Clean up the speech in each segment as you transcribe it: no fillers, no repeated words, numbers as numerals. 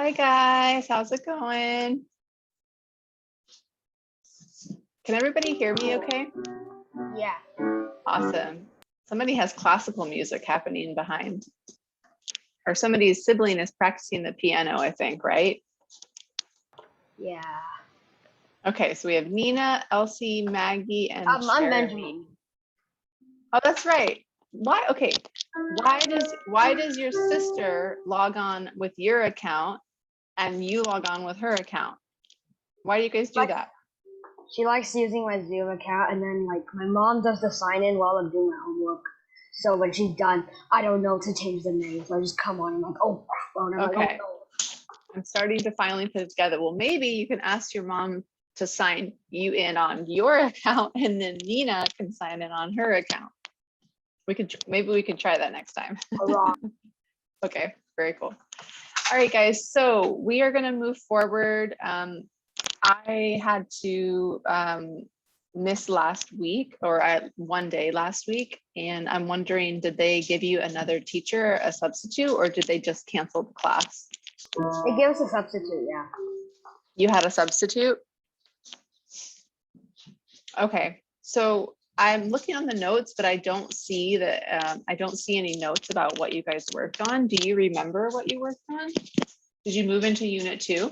Hi guys, how's it going? Can everybody hear me okay? Yeah. Awesome. Somebody has classical music happening behind. Or somebody's sibling is practicing the piano, I think, right? Yeah. Okay, so we have Nina, Elsie, Maggie, and I'm Jeremy. Benjamin. Oh, that's right. Why? Okay. Why does your sister log on with your account and you log on with her account? Why do you guys do that? She likes using my Zoom account, and then like my mom does the sign in while I'm doing my homework. So when she's done, I don't know to change the name. So I just come on and I'm like, oh, and I'm Okay. like, oh no. I'm starting to finally put it together. Well, maybe you can ask your mom to sign you in on your account, and then Nina can sign in on her account. Maybe we could try that next time. Okay, very cool. All right, guys. So we are going to move forward. I had to miss last week, or one day last week, and I'm wondering, did they give you another teacher, a substitute, or did they just cancel the class? They give us a substitute, yeah. You had a substitute? Okay, so I'm looking on the notes, but I don't see any notes about what you guys worked on. Do you remember what you worked on? Did you move into Unit 2?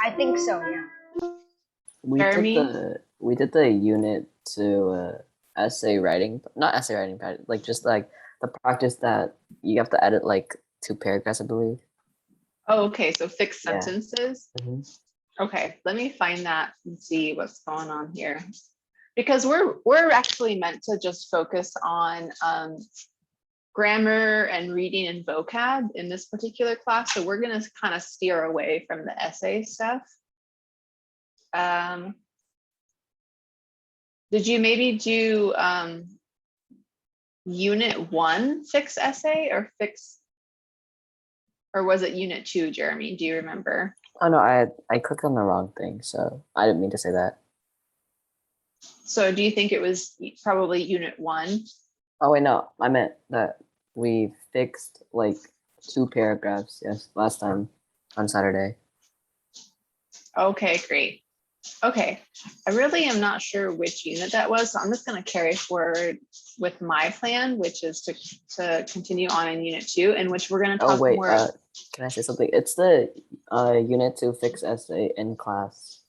I think so, yeah. We did the Unit 2 essay writing, not essay writing, like just like the practice that you have to edit like 2 paragraphs, I believe. Oh, okay, so fixed Yeah. sentences. Mm-hmm. Okay, let me find that and see what's going on here. Because we're actually meant to just focus on grammar and reading and vocab in this particular class. So we're gonna kind of steer away from the essay stuff. Did you maybe do Unit 1 fix essay or was it Unit 2, Jeremy? Do you remember? Oh no, I clicked on the wrong thing, so I didn't mean to say that. So do you think it was probably Unit 1? Oh wait, no, I meant that we fixed like 2 paragraphs, yes, last time on Saturday. Okay, great. Okay, I really am not sure which unit that was, so I'm just going to carry forward with my plan, which is to continue on in Unit 2, in which we're going to talk more. Can I say something? It's the Unit 2 fix essay in class.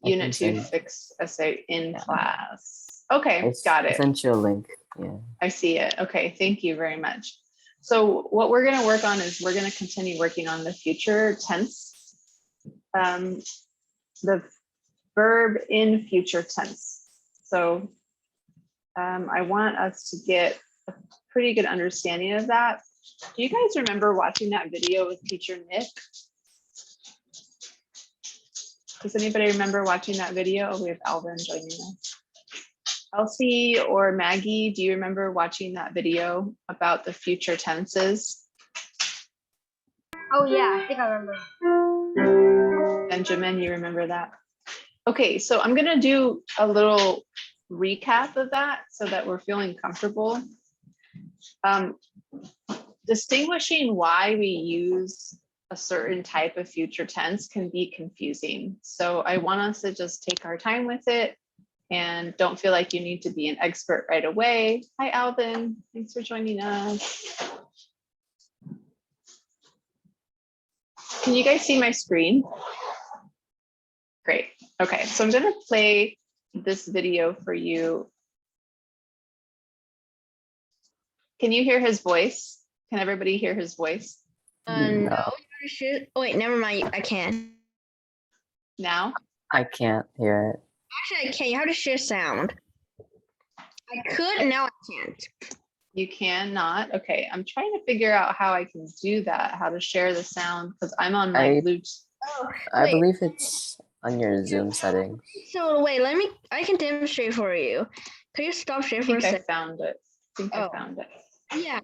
Unit 2 fix essay in class. Okay, got it. I sent you a link. Yeah. I see it. Okay, thank you very much. So what we're going to work on is we're going to continue working on the future tense. The verb in future tense. So I want us to get a pretty good understanding of that. Do you guys remember watching that video with teacher Nick? Does anybody remember watching that video? Oh, we have Alvin joining us. Elsie or Maggie, do you remember watching that video about the future tenses? Oh yeah, I think I remember. Benjamin, you remember that? Okay, so I'm gonna do a little recap of that so that we're feeling comfortable. Distinguishing why we use a certain type of future tense can be confusing. So I want us to just take our time with it and don't feel like you need to be an expert right away. Hi, Alvin. Thanks for joining us. Can you guys see my screen? Great. Okay, so I'm going to play this video for you. Can you hear his voice? Can everybody hear his voice? No. Oh, wait, never mind. I can. Now? I can't hear it. Actually, I can. How does share sound? I could, and now I can't. You cannot? Okay, I'm trying to figure out how I can do that, how to share the sound, because I'm on my Bluetooth. Oh, I believe it's on your Zoom settings. So wait, I can demonstrate for you. Can you stop sharing for a second? I found it. I found it. Yeah.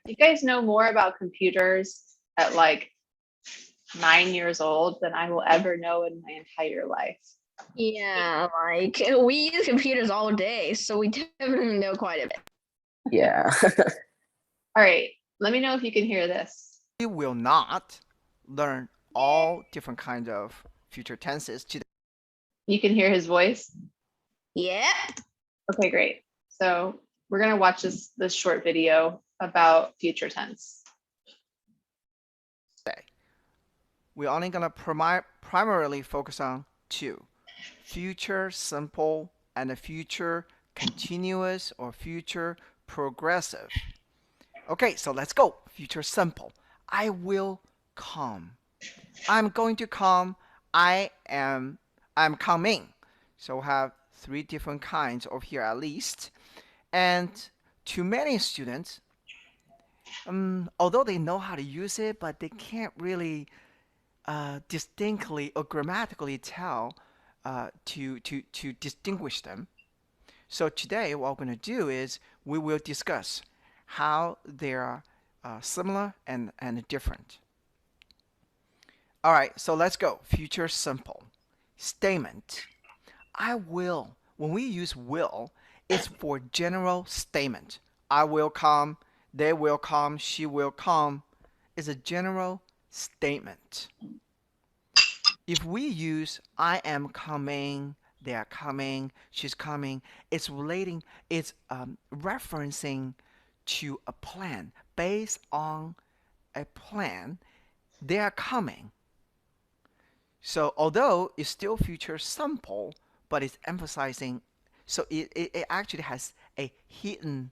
You guys know more about computers at like 9 years old than I will ever know in my entire life. Yeah, like we use computers all day, so we definitely know quite a bit. Yeah. All right, let me know if you can hear this. We will not learn all different kinds of future tenses today. You can hear his voice? Yep. Okay, great. So we're gonna watch this short video about future tense. We're only going to primarily focus on two: future simple and future continuous or future progressive. Okay, so let's go. Future simple. I will come. I'm going to come. I'm coming. So we have three different kinds of here at least. And to many students, although they know how to use it, but they can't really distinctly or grammatically tell to distinguish them. So today what we're going to do is we will discuss how they are similar and different. All right, so let's go. Future simple. Statement. I will. When we use will, it's for general statement. I will come, they will come, she will come. It's a general statement. If we use I am coming, they are coming, she's coming, it's referencing to a plan. Based on a plan, they are coming. So although it's still future simple, but it's emphasizing, so it actually has a hidden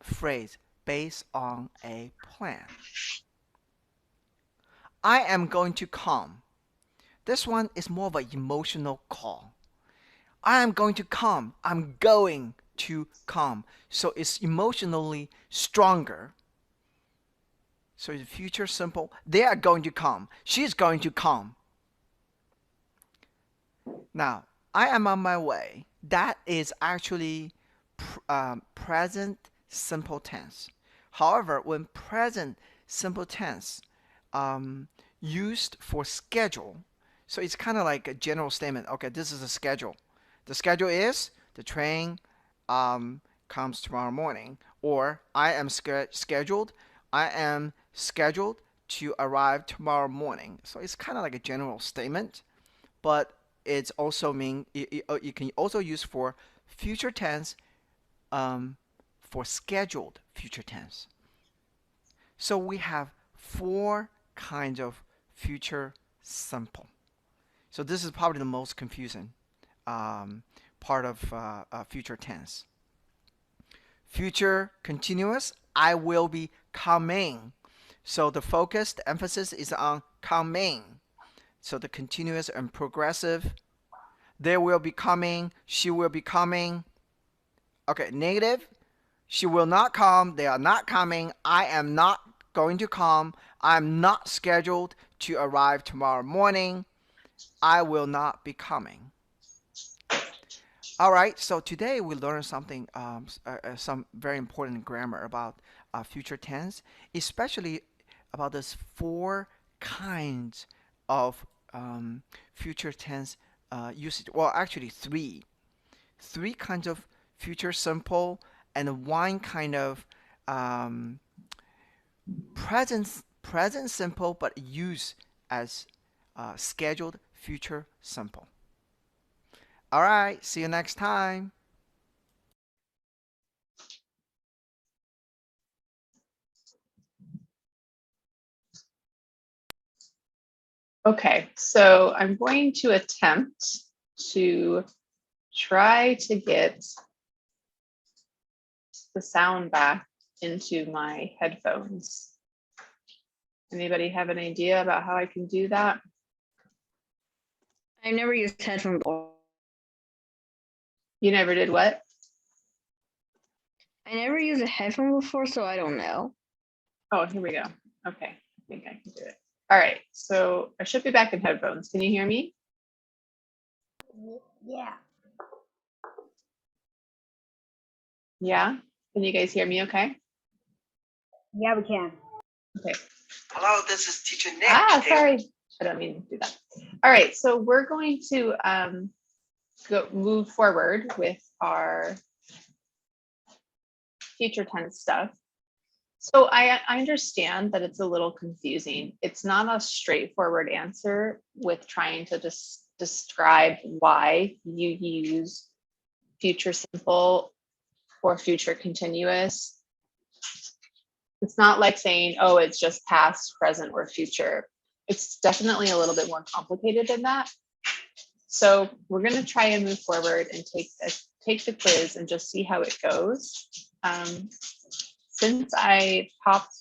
phrase based on a plan. I am going to come. This one is more of an emotional call. I am going to come. I'm going to come. So it's emotionally stronger. So it's future simple. They are going to come. She's going to come. Now, I am on my way. That is actually present simple tense. However, when present simple tense used for schedule, so it's kind of like a general statement. Okay, this is a schedule. The schedule is the train comes tomorrow morning, or I am scheduled. I am scheduled to arrive tomorrow morning. So it's kind of like a general statement, but it's also you can also use for future tense for scheduled future tense. So we have four kinds of future simple. So this is probably the most confusing part of future tense. Future continuous, I will be coming. So the focus, the emphasis is on coming. So the continuous and progressive, they will be coming, she will be coming. Okay, negative, she will not come, they are not coming, I am not going to come, I am not scheduled to arrive tomorrow morning, I will not be coming. All right, so today we learned something, some very important grammar about future tense, especially about these four kinds of future tense usage. Well, actually three kinds of future simple and one kind of present simple but used as scheduled future simple. All right, see you next time. Okay, so I'm going to attempt to try to get the sound back into my headphones. Anybody have an idea about how I can do that? I've never used headphones before. You never did what? I never used a headphone before, so I don't know. Oh, here we go. Okay, I think I can do it. All right, so I should be back in headphones. Can you hear me? Yeah. Yeah? Can you guys hear me okay? Yeah, we can. Okay. Hello, this is Teacher Nick. Ah, sorry. I don't mean to do that. All right, so we're going to move forward with our future tense stuff. So I understand that it's a little confusing. It's not a straightforward answer with trying to just describe why you use future simple or future continuous. It's not like saying, oh, it's just past, present, or future. It's definitely a little bit more complicated than that. So we're going to try and move forward and take the quiz and just see how it goes. Since I popped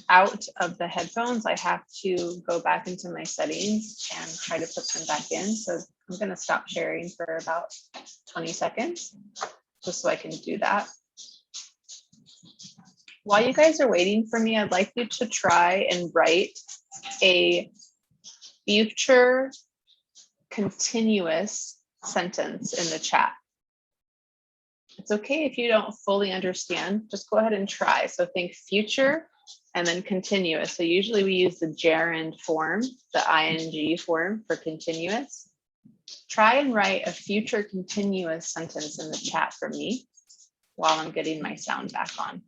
out of the headphones, I have to go back into my settings and try to put them back in. So I'm going to stop sharing for about 20 seconds, just so I can do that. While you guys are waiting for me, I'd like you to try and write a future continuous sentence in the chat. It's okay if you don't fully understand, just go ahead and try. So think future and then continuous. So usually we use the gerund form, the ing form for continuous. Try and write a future continuous sentence in the chat for me while I'm getting my sound back on.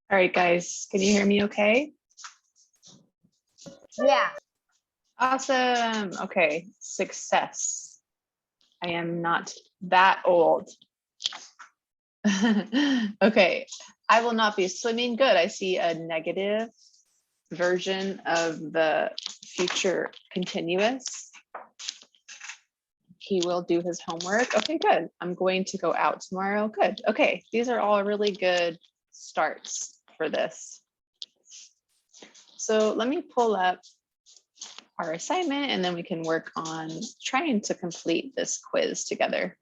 All right, guys, can you hear me okay? Yeah. Awesome. Okay, success. I am not that old. Okay, I will not be swimming. Good. I see a negative version of the future continuous. He will do his homework. Okay, good. I'm going to go out tomorrow. Good. Okay, these are all really good starts for this. So let me pull up our assignment and then we can work on trying to complete this quiz together.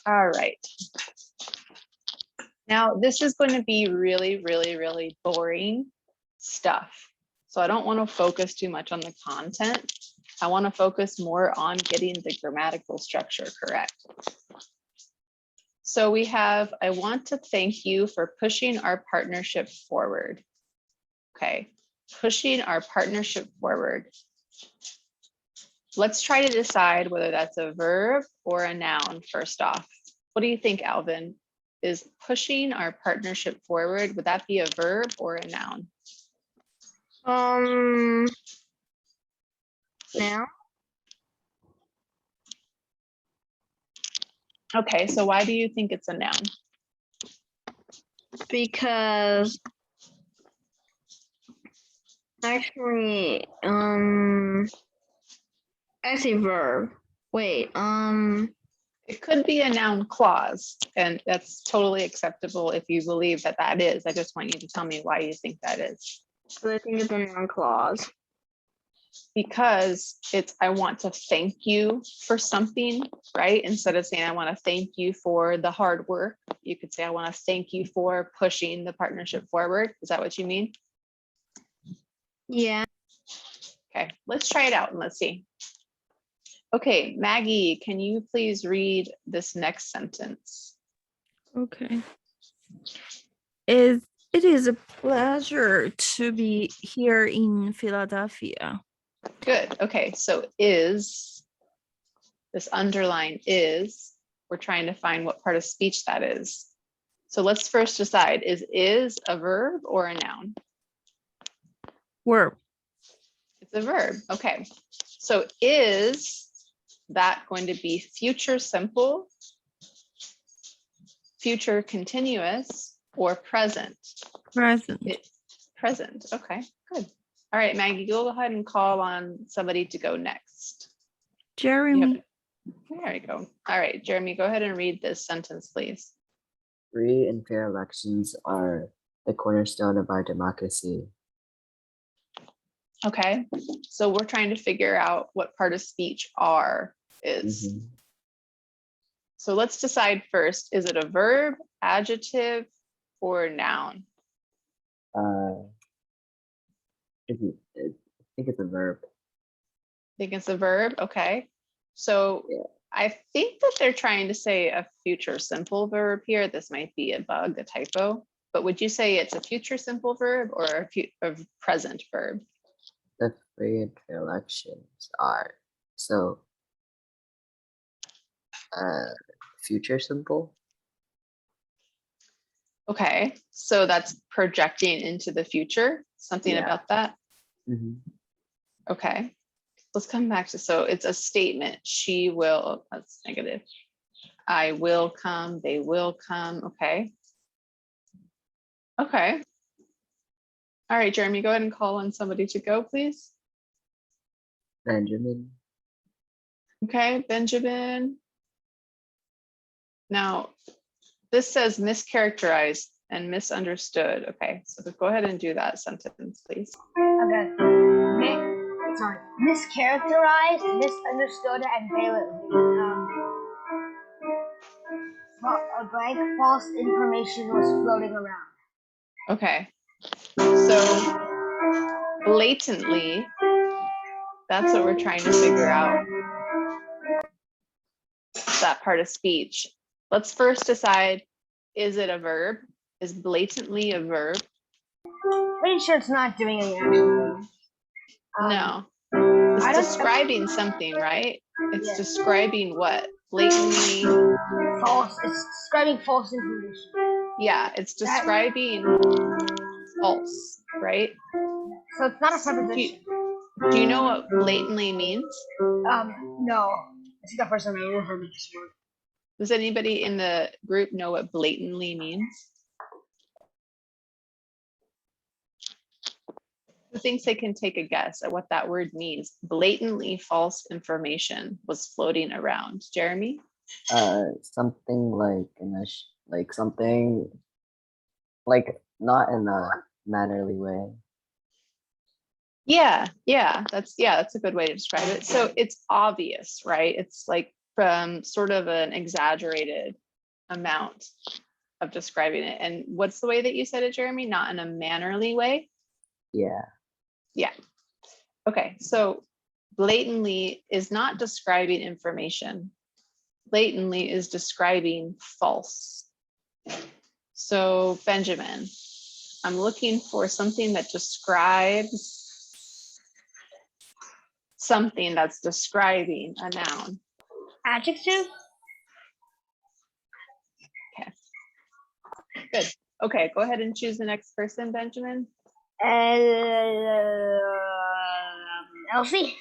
All right. Now, this is going to be really, really, really boring stuff. So I don't want to focus too much on the content. I want to focus more on getting the grammatical structure correct. So we have, I want to thank you for pushing our partnership forward. Okay, pushing our partnership forward. Let's try to decide whether that's a verb or a noun first off. What do you think, Alvin? Is pushing our partnership forward, would that be a verb or a noun? Now? Okay, so why do you think it's a noun? Because actually, I say verb. Wait, It could be a noun clause, and that's totally acceptable if you believe that that is. I just want you to tell me why you think that is. I think it's a noun clause. Because it's, I want to thank you for something, right? Instead of saying, I want to thank you for the hard work, you could say, I want to thank you for pushing the partnership forward. Is that what you mean? Yeah. Okay, let's try it out and let's see. Okay, Maggie, can you please read this next sentence? Okay. It is a pleasure to be here in Philadelphia. Good. Okay, so is, this underline is, we're trying to find what part of speech that is. So let's first decide, is a verb or a noun? Verb. It's a verb. Okay. So is that going to be future simple, future continuous, or present? Present. Present. Okay, good. All right, Maggie, go ahead and call on somebody to go next. Jeremy. There you go. All right, Jeremy, go ahead and read this sentence, please. Free and fair elections are the cornerstone of our democracy. Okay, so we're trying to figure out what part of speech are is. Mhm. So let's decide first, is it a verb, adjective, or noun? I think it's a verb. Think it's a verb, okay. So Yeah. I think that they're trying to say a future simple verb here. This might be a bug, a typo, but would you say it's a future simple verb or a present verb? The free and fair elections are so future simple. Okay, so that's projecting into the future, something Yeah. about that. Mhm. Okay, let's come back to, so it's a statement. She will, that's negative. I will come, they will come, okay. Okay. All right, Jeremy, go ahead and call on somebody to go, please. Benjamin. Okay, Benjamin. Now, this says mischaracterized and misunderstood. Okay, so go ahead and do that sentence, please. Okay. Sorry. Mischaracterized, misunderstood, and validly. A blank false information was floating around. Okay, so blatantly, that's what we're trying to figure out. That part of speech. Let's first decide, is it a verb? Is blatantly a verb? Pretty sure it's not doing any action. No. I It's don't- describing something, right? It's Yeah. describing what? Blatantly. False. It's describing false information. Yeah, it's describing false, right? So it's not a Do preposition. you know what blatantly means? No. It's the first time I ever heard of this word. Does anybody in the group know what blatantly means? Who thinks they can take a guess at what that word means? Blatantly false information was floating around. Jeremy? Something like something like not in a mannerly way. Yeah, that's a good way to describe it. So it's obvious, right? It's like from sort of an exaggerated amount of describing it. And what's the way that you said it, Jeremy? Not in a mannerly way? Yeah. Yeah. Okay, so blatantly is not describing information. Blatantly is describing false. So Benjamin, I'm looking for something that describes something that's describing a noun. Adjective? Good. Okay, go ahead and choose the next person, Benjamin. Elsie?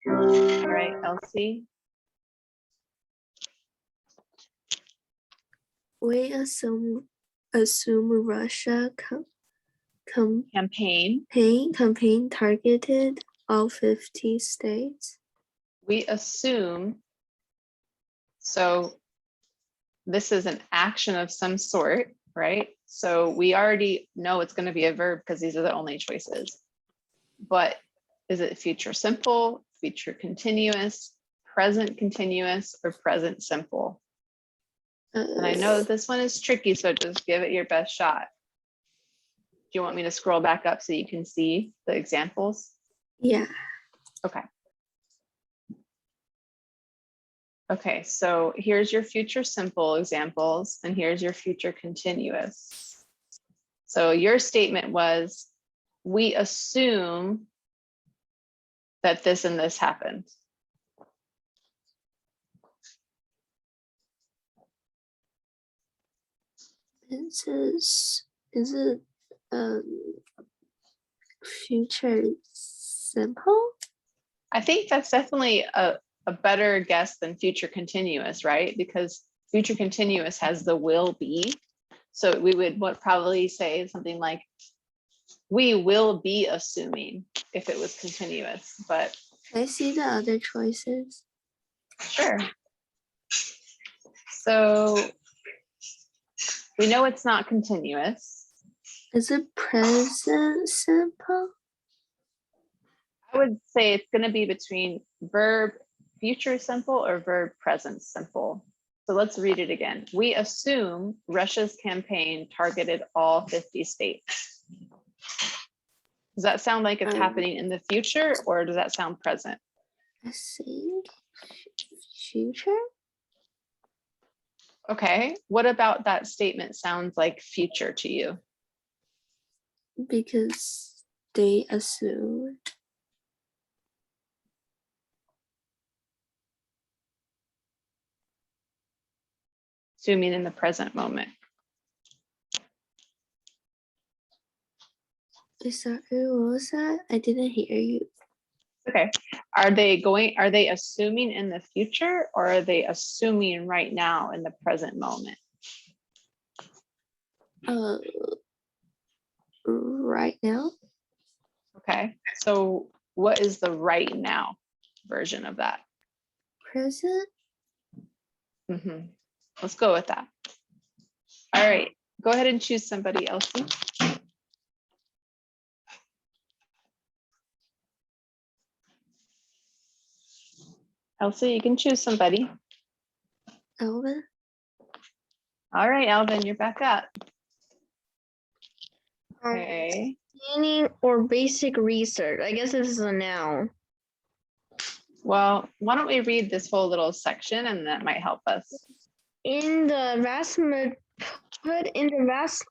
All right, Elsie. We assume Russia campaign targeted all 50 states. We assume, so this is an action of some sort, right? So we already know it's going to be a verb because these are the only choices. But is it future simple, future continuous, present continuous, or present simple? And I know this one is tricky, so just give it your best shot. Do you want me to scroll back up so you can see the examples? Yeah. Okay. Okay, so here's your future simple examples, and here's your future continuous. So your statement was, we assume that this and this happened. It says, is it future simple? I think that's definitely a better guess than future continuous, right? Because future continuous has the will be. So we would probably say something like, we will be assuming if it was continuous, but Can I see the other choices? sure. So we know it's not continuous. Is it present simple? I would say it's going to be between verb future simple or verb present simple. So let's read it again. We assume Russia's campaign targeted all 50 states. Does that sound like it's happening in the future, or does that sound present? I think future. Okay, what about that statement sounds like future to you? Because they assume. Assuming in the present moment. Sorry, what was that? I didn't hear you. Okay, are they assuming in the future, or are they assuming right now in the present moment? Right now. Okay, so what is the right now version of that? Present. Let's go with that. All right, go ahead and choose somebody, Elsie. Elsie, you can choose somebody. Alvin. All right, Alvin, you're back up. Okay. Scanning or basic research. I guess this is a noun. Well, why don't we read this whole little section, and that might help us. In the vast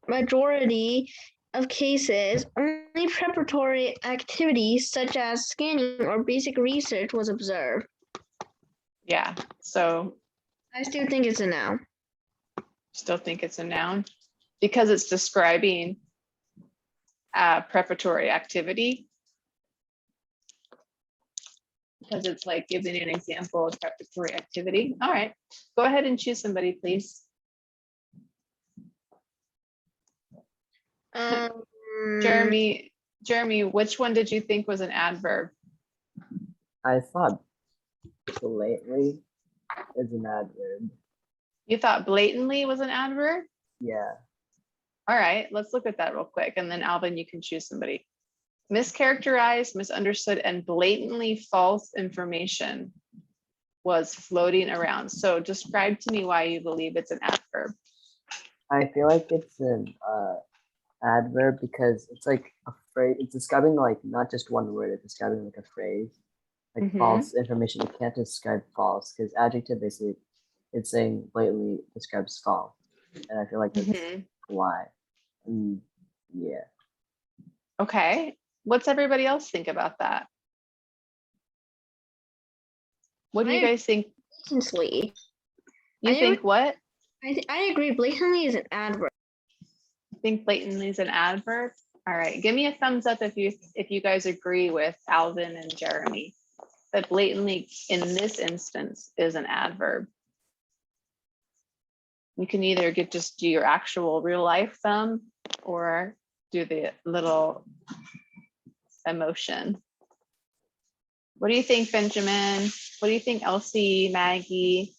majority of cases, only preparatory activities such as scanning or basic research was observed. Yeah, so I still think it's a noun. still think it's a noun because it's describing preparatory activity. Because it's like giving an example of preparatory activity. All right, go ahead and choose somebody, please. Jeremy, which one did you think was an adverb? I thought blatantly is an adverb. You thought blatantly was an adverb? Yeah. All right, let's look at that real quick. And then Alvin, you can choose somebody. Mischaracterized, misunderstood, and blatantly false information was floating around. So describe to me why you believe it's an adverb. I feel like it's an adverb because it's like a phrase. It's describing like not just one word. It's describing like a phrase, like false information. You can't describe false because adjective basically it's saying blatantly describes false, and I feel like that's why. Yeah. Okay. What's everybody else think about that? What do you guys think? Blatantly. You think what? I agree. Blatantly is an adverb. I think blatantly is an adverb. All right. Give me a thumbs up if you guys agree with Alvin and Jeremy that blatantly in this instance is an adverb. You can either just do your actual real life thumb or do the little emotion. What do you think, Benjamin? What do you think, Elsie, Maggie?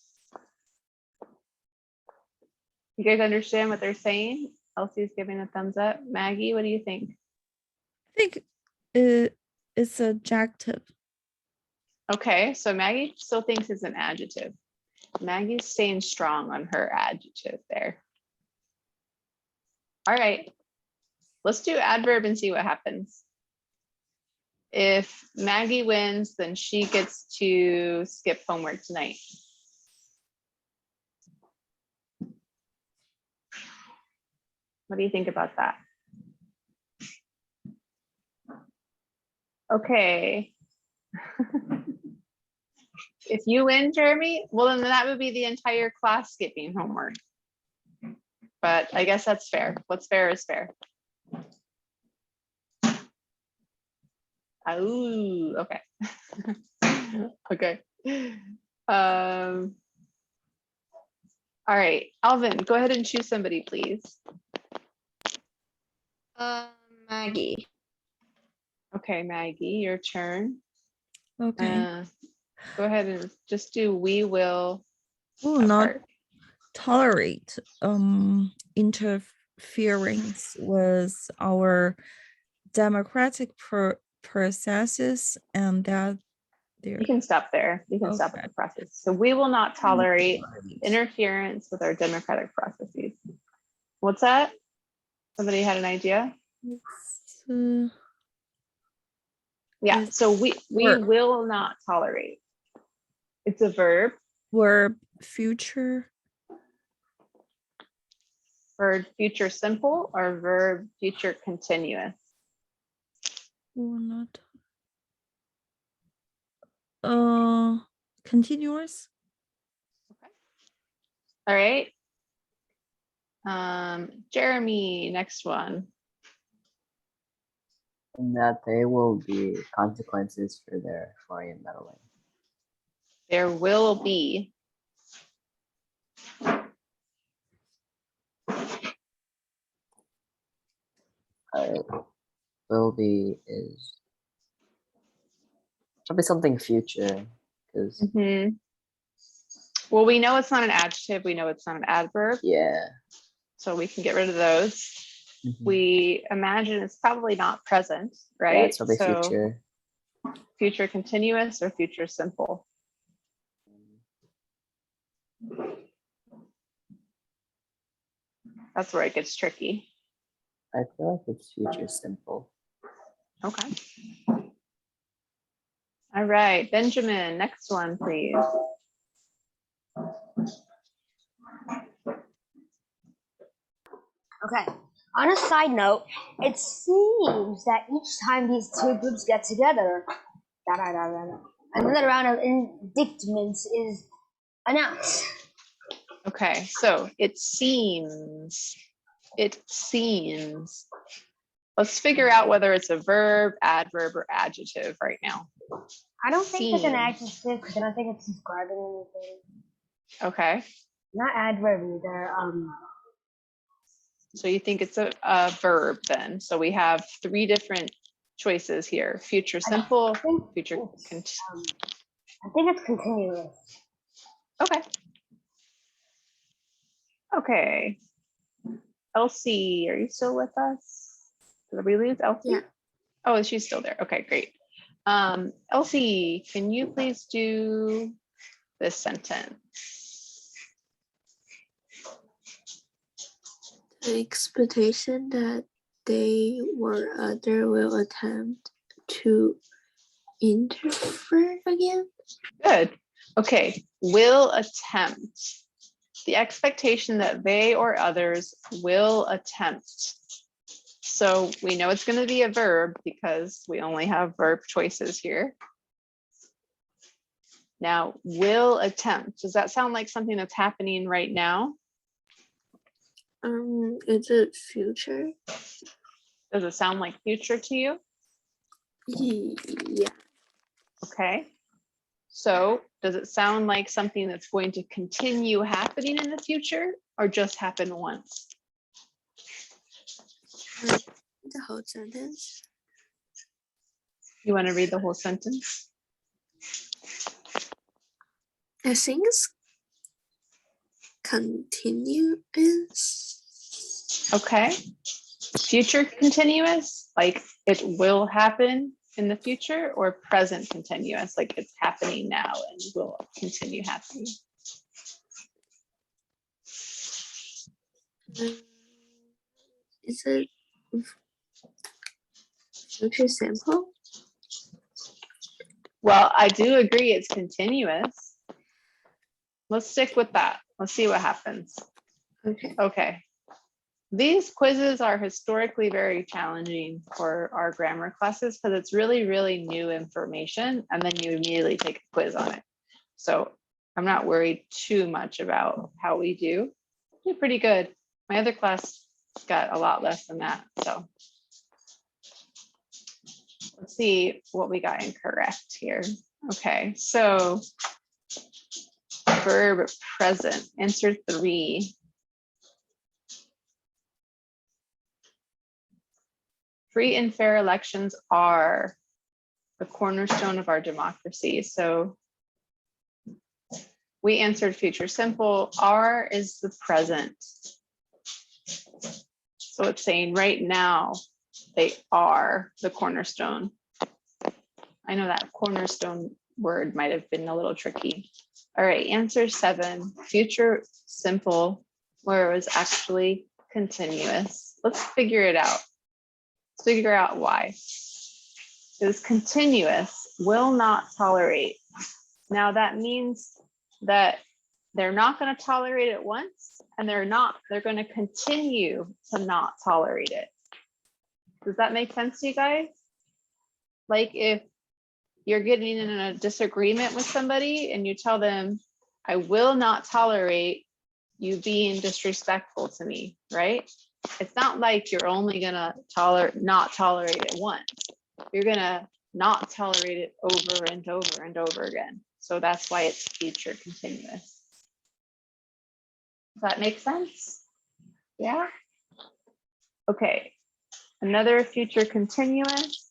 You guys understand what they're saying? Elsie's giving a thumbs up. Maggie, what do you think? I think it's adjective. Okay, so Maggie still thinks it's an adjective. Maggie's staying strong on her adjective there. All right, let's do adverb and see what happens. If Maggie wins, then she gets to skip homework tonight. What do you think about that? Okay. If you win, Jeremy, well, then that would be the entire class skipping homework. but I guess that's fair. What's fair is fair. Oh, okay. Okay. All right, Alvin, go ahead and choose somebody, please. Maggie. Okay, Maggie, your turn. Okay. Go ahead and just do we will. Will that not part. tolerate interference with our democratic processes, and that there You can stop there. You can stop at Okay. the process. So we will not tolerate tolerate. interference with our democratic processes. What's that? Somebody had an idea? Uh, Yeah, It's so we verb. will not tolerate. It's a verb. Verb future Verb future simple or verb future continuous. will not continuous. All right. Jeremy, next one. And that there will be consequences for their foreign meddling. There will be. Will be is probably something future, because Well, we know it's not an adjective. We know it's not an adverb. yeah. So we can get rid of those. Mhm. We imagine it's probably not present, right? Yeah, it's probably So future. future continuous or future simple. That's where it gets tricky. I feel like it's future simple. Okay. All right, Benjamin, next one, please. Okay. On a side note, it seems that each time these two groups get together, another round of indictments is announced. Okay, so it seems. Let's figure out whether it's a verb, adverb, or adjective right now. I don't think it's an Seems. adjective because I don't think it's describing anything. Okay, Not adverb either. so you think it's a verb then. So we have three different choices here. Future simple, think future, it's, I think it's continuous. okay. Okay. Elsie, are you still with us? Did we lose Elsie? Yeah. Oh, she's still there. Okay, great. Elsie, can you please do this sentence? The expectation that they or other will attempt to interfere again. Good. Okay, will attempt. The expectation that they or others will attempt. So we know it's going to be a verb because we only have verb choices here. Now, will attempt. Does that sound like something that's happening right now? Is it future? Does it sound like future to you? Yeah. Okay. So does it sound like something that's going to continue happening in the future or just happen once? The whole sentence. You want to read the whole sentence? I think it's continuous. Okay. Future continuous, like it will happen in the future, or present continuous, like it's happening now and will continue happening. Is it future simple? Well, I do agree it's continuous. Let's stick with that. Let's see what happens. Okay. Okay. These quizzes are historically very challenging for our grammar classes because it's really, really new information, and then you immediately take a quiz on it. So I'm not worried too much about how we do. We're pretty good. My other class got a lot less than that, so. Let's see what we got incorrect here. Okay, so verb present, answer 3. Free and fair elections are the cornerstone of our democracy. So we answered future simple. Are is the present. So it's saying right now they are the cornerstone. I know that cornerstone word might have been a little tricky. All right, answer 7, future simple, where it was actually continuous. Let's figure it out. Let's figure out why. It was continuous, will not tolerate. Now that means that they're not going to tolerate it once, and they're going to continue to not tolerate it. Does that make sense to you guys? Like if you're getting in a disagreement with somebody and you tell them, I will not tolerate you being disrespectful to me, right? It's not like you're only gonna not tolerate it once. You're gonna not tolerate it over and over and over again. So that's why it's future continuous. Does that make sense? Yeah? Okay, another future continuous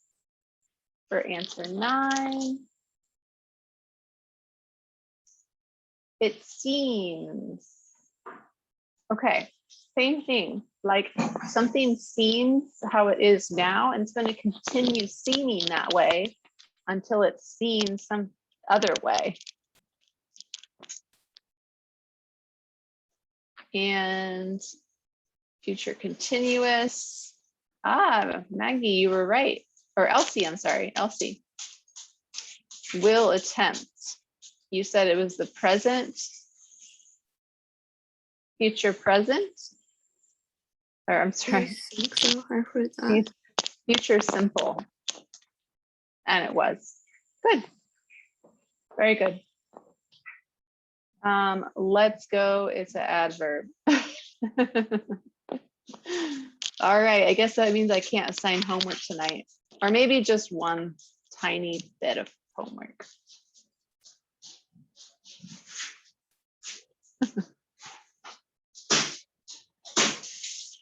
for answer 9. It seems. Okay, same thing. Like something seems how it is now, and it's going to continue seeming that way until it's seen some other way. And future continuous. Maggie, you were right. Or Elsie, I'm sorry, Elsie. Will attempt. You said it was the present, future present. Or I'm I sorry, think so. I heard that. future simple. And it was. Good. Very good. Let's go. It's an adverb. All right, I guess that means I can't assign homework tonight, or maybe just one tiny bit of homework.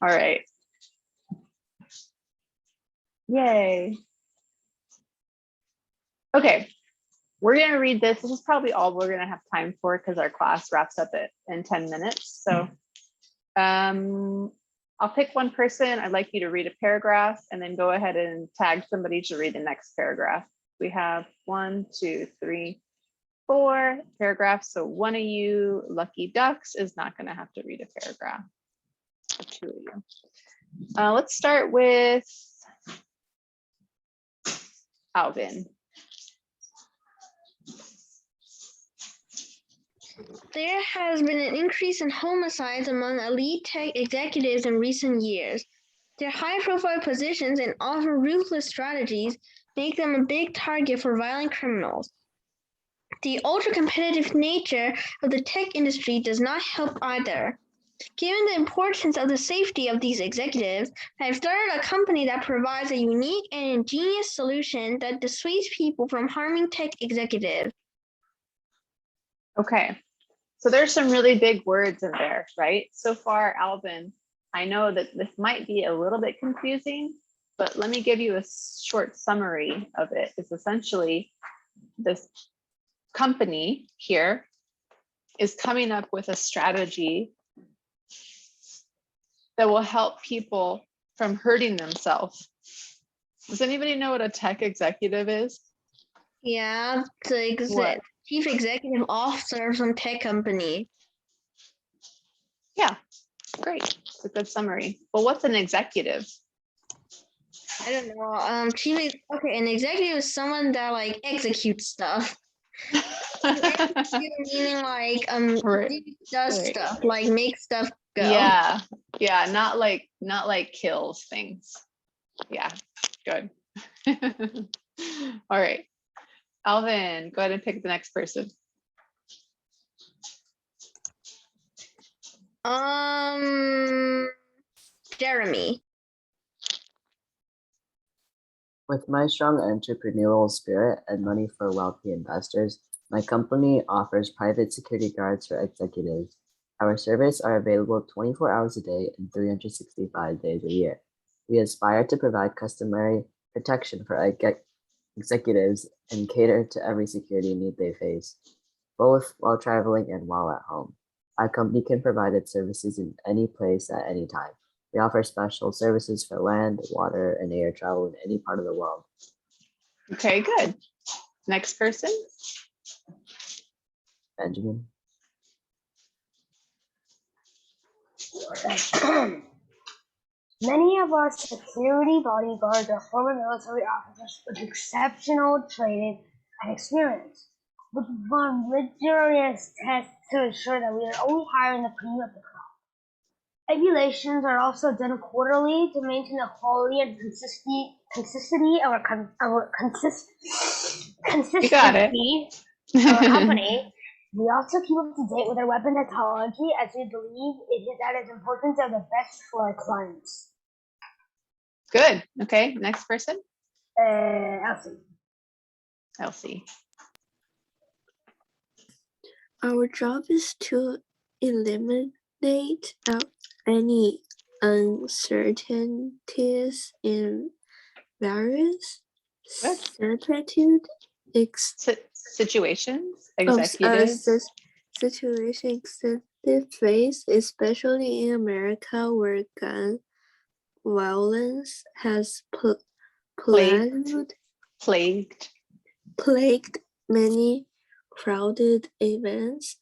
All right. Yay. Okay, we're gonna read this. This is probably all we're gonna have time for because our class wraps up in 10 minutes. So I'll pick one person. I'd like you to read a paragraph and then go ahead and tag somebody to read the next paragraph. We have 1, 2, 3, 4 paragraphs. So one of you lucky ducks is not going to have to read a paragraph. So 2 of you. Let's start with Alvin. There has been an increase in homicides among elite tech executives in recent years. Their high-profile positions and often ruthless strategies make them a big target for violent criminals. The ultra-competitive nature of the tech industry does not help either. Given the importance of the safety of these executives, I have started a company that provides a unique and ingenious solution that dissuades people from harming tech executives. Okay, so there's some really big words in there, right? So far, Alvin, I know that this might be a little bit confusing, but let me give you a short summary of it. It's essentially this company here is coming up with a strategy that will help people from hurting themselves. Does anybody know what a tech executive is? Yeah, the chief executive officer of some tech company. Yeah, great. It's a good summary. Well, what's an executive? I don't know. An executive is someone that like executes stuff. Meaning like does stuff, like make stuff go. Yeah, not like kills things. Yeah, good. All right, Alvin, go ahead and pick the next person. Jeremy. With my strong entrepreneurial spirit and money for wealthy investors, my company offers private security guards for executives. Our services are available 24 hours a day and 365 days a year. We aspire to provide customary protection for executives and cater to every security need they face, both while traveling and while at home. Our company can provide its services in any place at any time. We offer special services for land, water, and air travel in any part of the world. Okay, good. Next person. Benjamin. Many of our security bodyguards are former military officers with exceptional training and experience. We perform rigorous tests to ensure that we are only hiring the cream of the crop. Evaluations are also done quarterly to maintain the quality and consistency of our You got it. company. We also keep up to date with our weapon technology as we believe it is that is important to the best for our clients. Good. Okay, next person. Elsie. Elsie. Our job is to eliminate any uncertainties in various Good. Situations, executives. Situation executive face, especially in America where gun violence has plagued many crowded events.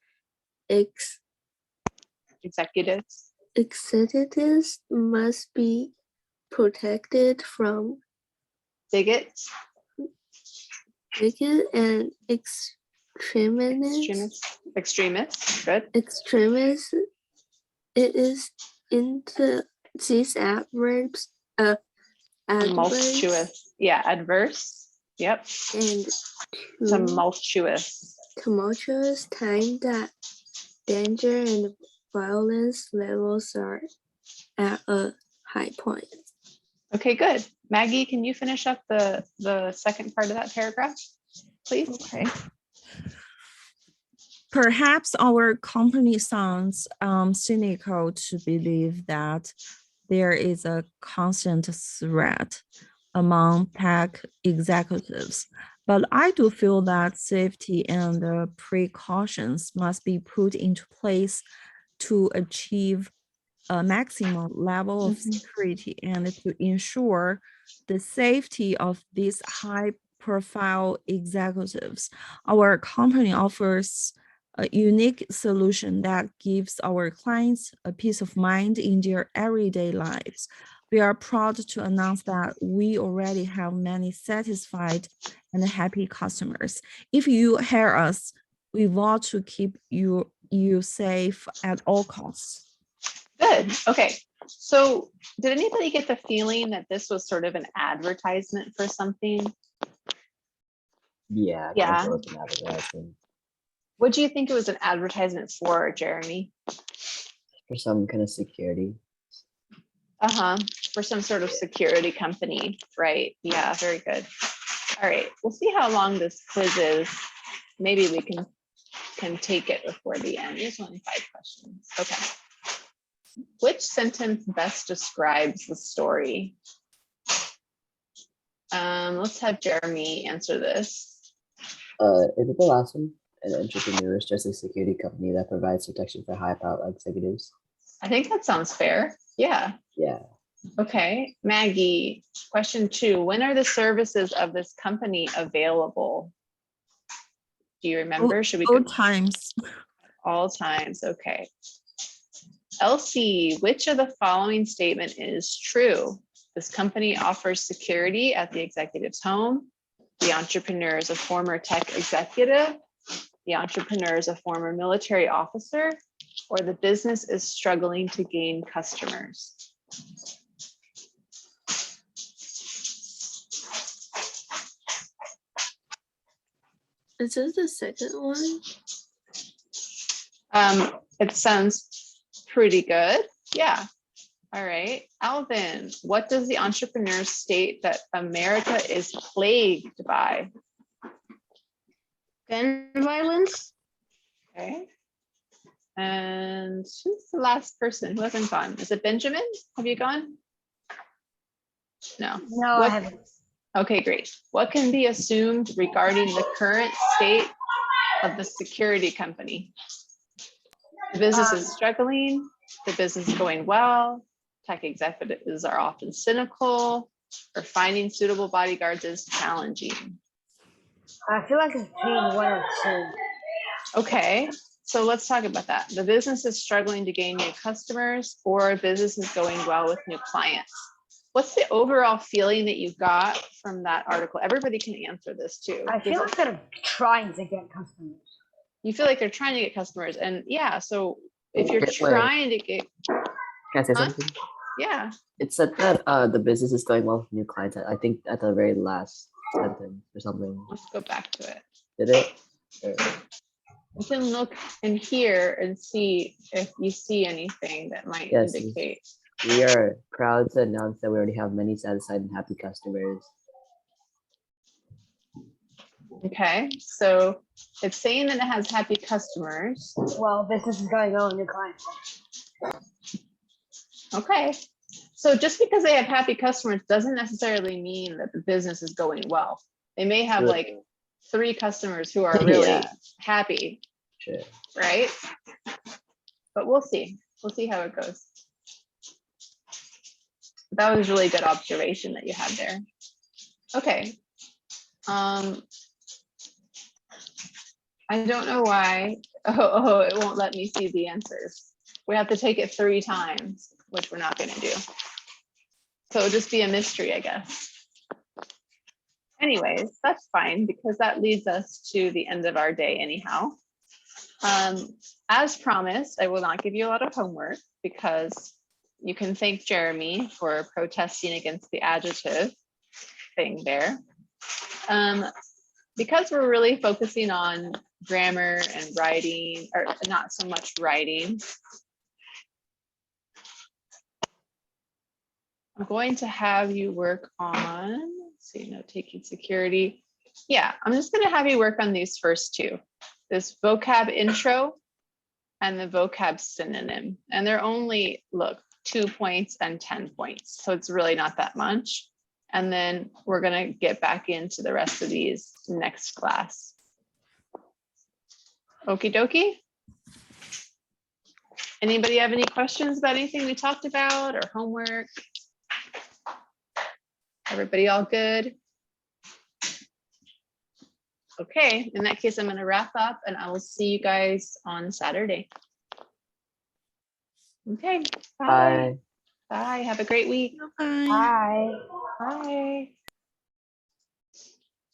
Executives must be protected from bigots and extremists. Good. Extremists. It is in these adverbs. Tumultuous. Yeah, adverse. Yep. And tumultuous time that danger and violence levels are at a high point. Okay, good. Maggie, can you finish up the second part of that paragraph, please? Okay. Perhaps our company sounds cynical to believe that there is a constant threat among tech executives, but I do feel that safety and precautions must be put into place to achieve a maximum level of security and to ensure the safety of these high-profile executives. Our company offers a unique solution that gives our clients a peace of mind in their everyday lives. We are proud to announce that we already have many satisfied and happy customers. If you hire us, we want to keep you safe at all costs. Good. Okay. So did anybody get the feeling that this was sort of an advertisement for something? Yeah. Yeah. It was an advertisement. What do you think it was an advertisement for, Jeremy? For some kind of security. For some sort of security company, right? Yeah, very good. All right, we'll see how long this quiz is. Maybe we can take it before the end. There's only 5 questions. Okay. Which sentence best describes the story? Let's have Jeremy answer this. Is it the last one? An entrepreneur is just a security company that provides protection for high-powered executives. I think that sounds fair. Yeah. Yeah. Okay, Maggie, question 2. When are the services of this company available? Do you remember? Should we all times? All times. Okay. Elsie, which of the following statement is true? This company offers security at the executive's home. The entrepreneur is a former tech executive. The entrepreneur is a former military officer, or the business is struggling to gain customers. Is this the second one? It sounds pretty good. Yeah. All right. Alvin, what does the entrepreneur state that America is plagued by? Gun violence. Okay. And who's the last person who hasn't gone? Is it Benjamin? Have you gone? No. No, I What- haven't. Okay, great. What can be assumed regarding the current state of the security company? The business is struggling, the business is going well, tech executives are often cynical, or finding suitable bodyguards is challenging. I feel like it's between one or two. Okay, so let's talk about that. The business is struggling to gain new customers, or business is going well with new clients. What's the overall feeling that you got from that article? Everybody can answer this too. I feel like they're trying to get customers. You feel like they're trying to get customers, and yeah, so if you're Okay, wait. trying to get, Can I say Huh? something? yeah, It said that the business is going well with new clients. I think at the very last sentence or something. let's go back to it. Did it? Or- You can look in here and see if you see anything that might Yes. indicate. We are proud to announce that we already have many satisfied and happy customers. Okay, so it's saying that it has happy customers. Well, business is going on with new clients. Okay, so just because they have happy customers doesn't necessarily mean that the business is going well. They may have Sure. like 3 customers who are really Yeah. happy, Sure. right? But we'll see. We'll see how it goes. That was a really good observation that you had there. Okay. I don't know why. Oh, it won't let me see the answers. We have to take it 3 times, which we're not going to do. So it'll just be a mystery, I guess. Anyways, that's fine because that leads us to the end of our day anyhow. As promised, I will not give you a lot of homework because you can thank Jeremy for protesting against the adjective thing there. Because we're really focusing on grammar and writing, or not so much writing, I'm going to have you work on, let's see, note taking security. Yeah, I'm just going to have you work on these first 2, this vocab intro and the vocab synonym. And they're only, look, 2 points and 10 points. So it's really not that much. And then we're going to get back into the rest of these next class. Okie dokie. Anybody have any questions about anything we talked about or homework? Everybody all good? Okay, in that case, I'm going to wrap up and I will see you guys on Saturday. Okay, bye. Bye. Bye. Have a great week. Bye. Bye. Bye.